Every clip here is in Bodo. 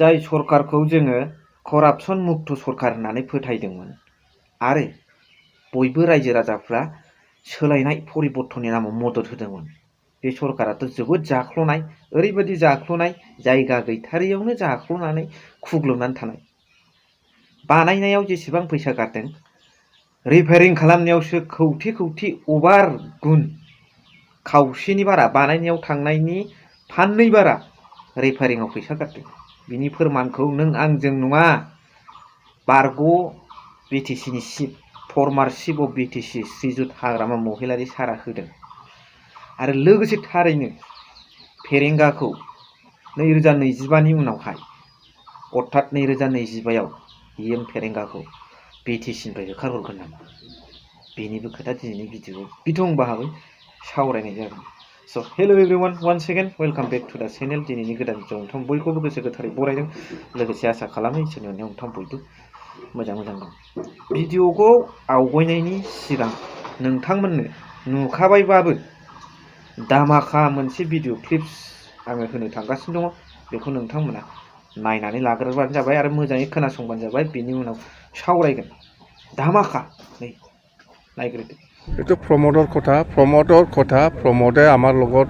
जाय सरकारखौ जोङो करापसन मुक्त सरकार होननानै फोथायदोंमोन आरो बयबो रायजो राजाफ्रा सोलायनाय परिबर्तननि नामाव मदद होदोंमोन। बे सरकाराथ' जोबोद जाख्ल'नाय, ओरैबायदि जाख्ल'नाय जायगा गैथारियावनो जाख्ल'नानै खुग्लुबनानै थानाय। बानायनायाव जेसेबां फैसा गारदों रिपेयारिं खालामनायावसो खौथि खौथि अभार गुन खावसेनि बारा बानायनायाव थांनायनि फाननै बारा रिपेयारिंआव फैसा गारदों। बिनि फोरमानखौ नों आंजों नङा, बारग' बिटिसिनि फर्मार चिफ अफ बिटिसि श्रीजुत हाग्रामा महिलारि सारा होदों। आरो लोगोसे थारैनो फेरेंगाखौ 2025नि उनावहाय अर्थात 2025आव फेरेंगाखौ बिटिसिनिफ्राय होखारहरगोन नामा, बेनिबो खोथा दिनैनि भिडिअ'आव बिथं बाहागै सावरायनाय जागोन। So' hello' everyone, once again welcome back to the channel. दिनैनि गोदान भिडिअ नोंथां बयखौबो गोसो गोथारै बरायदों, लोगोसे आसा खालामो इसोरनि अननायाव नोंथां बयबो मोजां दं। भिडिअ'खौ आवगायनायनि सिगां नोंथांमोननो नुखाबायबाबो दामाखा मोनसे भिडिअ क्लिप्स आङो होनो थांगासिनो दङ। बेखौ नोंथांमोना नायनानै लाग्रोबानो जाबाय आरो मोजाङै खोनासंबानो जाबाय। बेनि उनाव सावरायगोन। धामाका नै नायग्रोदो। এইটো প্ৰমোদৰ কথা প্ৰমোদে আমাৰ লগত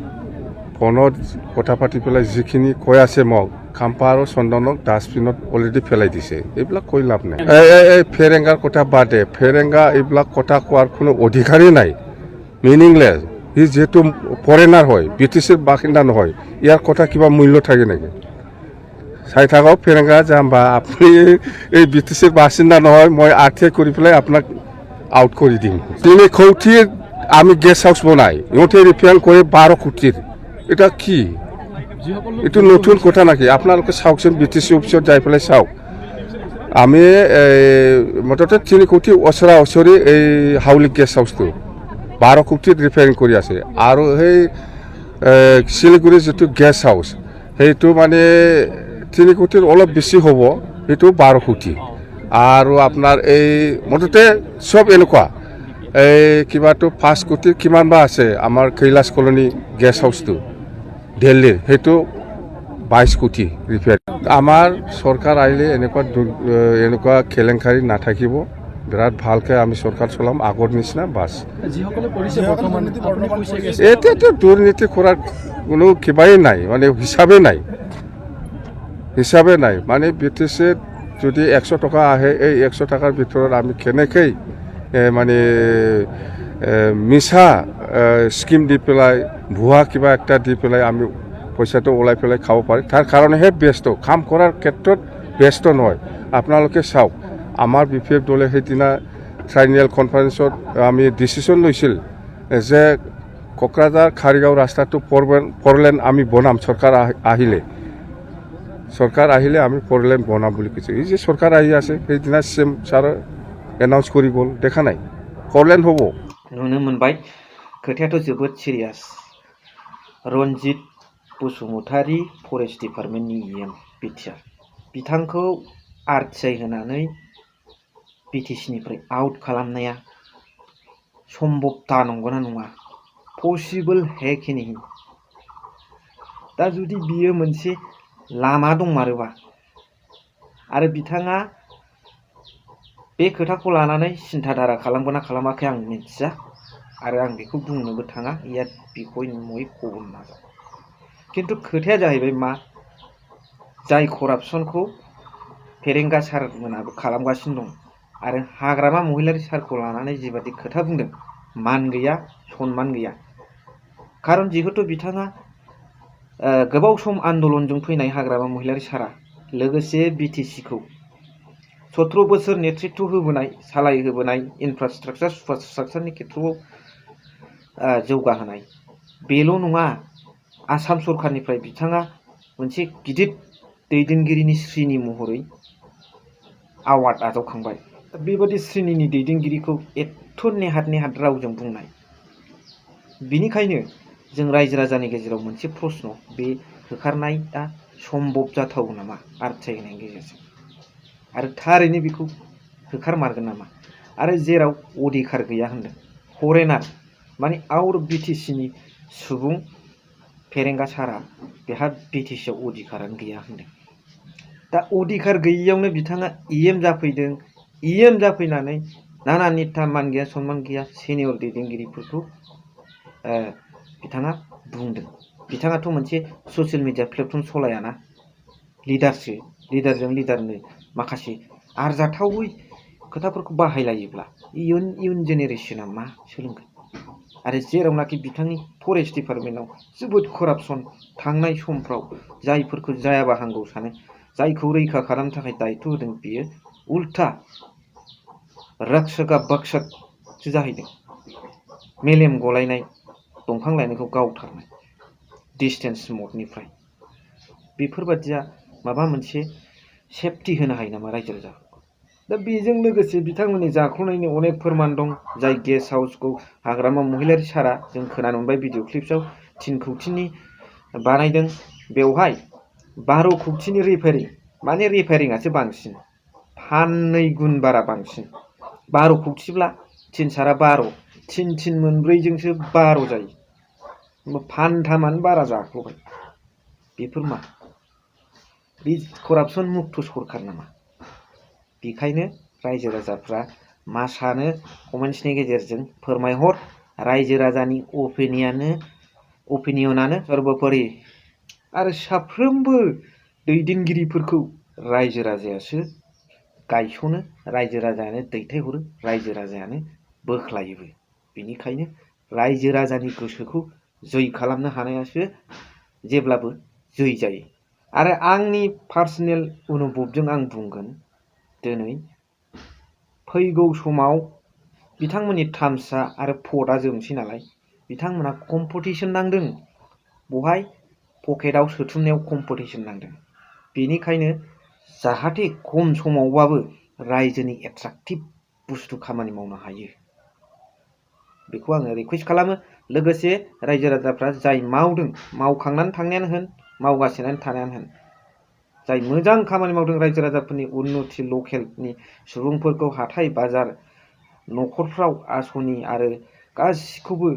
ফোনত কথা পাতি পেলাই যিখিনি কৈ আছে মোক খাম্পা আৰু চন্দনক ডাষ্টবিনত অলৰেডি পেলাই দিছে। এইবিলাক কৈ লাভ নাই। এই ফেৰেংগাৰ কথা বাদে, ফেৰেংগা এইবিলাক কথা কোৱাৰ কোনো অধিকাৰেই নাই, মিনিংলেছ। সি যিহেতু ফৰেনাৰ হয়, বিটিচিৰ বাসিন্দা নহয়, ইয়াৰ কথা কিবা মূল্য থাকে নেকি? চাই থাকক ফেৰেংগা যাম্বা, আপুনি এই বিটিচিৰ বাসিন্দা নহয়, মই আৰ্থিক কৰি পেলাই আপোনাক আউট কৰি দিম। 3 কোটিৰ আমি গেষ্ট হাউচ বনাই ইহঁতে ৰিপেয়াৰ কৰে 12 কোটিৰ। এটা কি? এইটো নতুন কথা নাকি? আপোনালোকে চাওকচোন, বিটিচি অফিচত যাই পেলাই চাওক। আমি মুঠতে 3 কোটি ওচৰা ওচৰি এই হাউলি গেষ্ট হাউচটো 12 কোটিত ৰিপেয়াৰিং কৰি আছে। আৰু সেই শিলিগুৰি যিটো গেষ্ট হাউচ সেইটো মানে 3 কোটিৰ অলপ বেছি হ'ব, সেইটো 12 কোটি। আৰু আপোনাৰ এই মুঠতে চব এনেকুৱা এই কিবাটো 5 কোটিৰ কিমান বা আছে। আমাৰ কৈলাশ কলনী গেষ্ট হাউচটো দিল্লীৰ, সেইটো 22 কোটি ৰিপেয়াৰ। আমাৰ চৰকাৰ আহিলে এনেকুৱা কেলেংকাৰী নাথাকিব। বিৰাট ভালকৈ আমি চৰকাৰ চলাম, আগৰ নিচিনা বাছ। এতিয়াতো দুৰ্নীতি কৰাৰ কোনো কিবাই নাই, মানে হিচাপে নাই। মানে বিটিচিত যদি 100 টকা আহে, এই 100 টকাৰ ভিতৰত আমি কেনেকৈ মানে মিছা স্কিম দি পেলাই, ভুৱা কিবা একটা দি পেলাই আমি পইচাটো ওলাই পেলাই খাব পাৰি, তাৰ কাৰণেহে ব্যস্ত। কাম কৰাৰ ক্ষেত্ৰত ব্যস্ত নহয়। আপোনালোকে চাওক, আমাৰ BPF দলে সেইদিনা ট্ৰাইনিয়েল কনফাৰেন্সত আমি ডিচিশ্যন লৈছিল যে কোকৰাঝাৰ খাৰিগাঁও ৰাস্তাটো 4 লেন আমি বনাম। চৰকাৰ আহিলে আমি 4 লেন বনাম বুলি কৈছে। এই যে চৰকাৰ আহি আছে, সেইদিনা CM ছাৰ এনাউন্স কৰি গ'ল, দেখা নাই 4 লেন হ'ব। नुनो मोनबाय, खोथायाथ' जोबोद सिरियास। रन्जित बसुमतारी फरेस्ट डिपार्टमेन्टनि बिटिआर बिथांखौ RTI होनानै बिटिसिनिफ्राय आउट खालामनाया सम्भबता नंगौना नङा? पसिबल है कि नहीं? दा जुदि बियो मोनसे लामा दंमारोबा आरो बिथाङा बे खोथाखौ लानानै सिन्था धारा खालामगोन ना खालामाखै आं मिथिया, आरो आं बेखौ बुंनोबो थाङा। इया बिखय नय खबर नाजा। खिन्थु खोथाया जाहैबाय मा, जाय करापसनखौ फेरेंगा सारमोनाबो खालामगासिनो दं आरो हाग्रामा महिलारि सारखौ लानानै जिबादि खोथा बुंदों, मान गैया, सनमान गैया। खारन जिहेतु बिथाङा गोबाव सम आन्दलनजों फैनाय हाग्रामा महिलारि सारा, लोगोसे बिटिसिखौ 17 बोसोर नेतृत्व होबोनाय, सालायहोबोनाय, इनफ्रास्ट्राक्चार सुपारस्ट्राक्चारनि खेत्रआव जौगाहोनाय। बेल' नङा, आसाम सरकारनिफ्राय बिथाङा मोनसे गिदिर दैदेनगिरिनि श्रेणी महरै आवार्ड आजावखांबाय। बेबादि श्रेणीनि दैदेनगिरिखौ एथ' नेहाद रावजों बुंनाय, बिनिखायनो जों रायजो राजानि गेजेराव मोनसे प्रश्न, बे होखारनाया सम्भब जाथावो नामा RTI होनायनि गेजेरजों? आरो थारैनो बेखौ होखारमारगोन नामा? आरो जेराव अधिकार गैया होनदों, फरेनार माने आउट अफ बिटिसिनि सुबुं फेरेंगा सारा, बेहा बिटिसिआव अधिकारानो गैया होनदों। दा अधिकार गैयियावनो बिथाङा EM जाफैदों। EM जाफैनानै नाना निता मान गैया सनमान गैया सिनियर दैदेनगिरिफोरखौ बिथाङा बुंदों। बिथाङाथ' मोनसे ससियेल मिडिया प्लेटफर्म सलायाना, लिडारसो। लिडारजों लिडारनो माखासे आरजाथावै खोथाफोरखौ बाहायलायोब्ला इयुन जेनेरेसना मा सोलोंगोन? आरो जेरावनाखि बिथांनि फरेस्ट डिपार्टमेन्टआव जोबोद करापसन, थांनाय समफ्राव जायफोरखौ जायाबा हामगौ सानो, जायखौ रैखा खालामनो थाखाय दायथ' होदों, बियो उल्था राक्षका बाक्षकसो जाहैदों। मेलेम गलायनाय, दंफां लाइनायखौ गावथारनाय डिस्टेन्स मदनिफ्राय। बेफोरबादिया माबा मोनसे सेफटि होनो हायो नामा रायजो राजाफोरखौ? दा बेजों लोगोसे बिथांमोननि जाख्ल'नायनि अनेक फोरमान दं। जाय गेस्ट हाउसखौ हाग्रामा महिलारि सारा जों खोनानो मोनबाय भिडिअ क्लिप्सआव 3 कौटिनि बानायदों। बेवहाय 12 कौटिनि रिपेयारिं, माने रिपेयारिंआसो बांसिन, 2 गुन बारा बांसिन। 12 कौटिब्ला 3 सारा 12, 3 मोनब्रैजोंसो 12 जायो। होमबा 3 बारा जाख्ल'बाय। बेफोर मा? बे करापसन मुक्त सरखार नामा? बेखायनो रायजो राजाफ्रा मा सानो कमेन्ट्सनि गेजेरजों फोरमायहर। रायजो राजानि अपिनियनानो सर्बोपरि। आरो साफ्रोमबो दैदेनगिरिफोरखौ रायजो राजायासो गायसनो, रायजो राजायानो दैथायहरो, रायजो राजायानो बोख्लायोबो। बेनिखायनो रायजो राजानि गोसोखौ जै खालामनो हानायासो जेब्लाबो जै जायो। आरो आंनि पार्सनेल अनुभबजों आं बुंगोन, दिनै फैगौ समाव बिथांमोननि टार्म्सआ आरो भटआ जोबसै नालाय, बिथांमोना कम्पिटिसन नांदों। बहाय पकेटआव सोथुमनायाव कम्पिटिसन नांदों। बेनिखायनो जाहाथे खम समावबाबो रायजोनि एट्राक्टिभ बुस्थु खामानि मावनो हायो, बेखौ आङो रिकुवेस्ट खालामो। लोगोसे रायजो राजाफ्रा जाय मावदों, मावखांनानै थांनायानो होन, मावगासिनो थानायानो होन, जाय मोजां खामानि मावदों रायजो राजाफोरनि उन्नति, लकेलनि सुबुंफोरखौ हाथाय बाजार न'खरफ्राव आसनि आरो गासिखौबो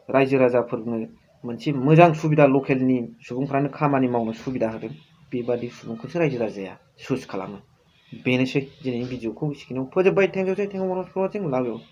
रायजो राजाफोरनो मोनसे मोजां सुबिदा, लकेलनि सुबुंफ्रानो खामानि मावनो सुबिदा होदों। बेबादि सुबुंखौसो रायजो राजाया चुज खालामो। बेनोसै दिनैनि भिडिअखौ एसेखिनियाव फोजोबबाय। थेंक इउ, लाभ इउ।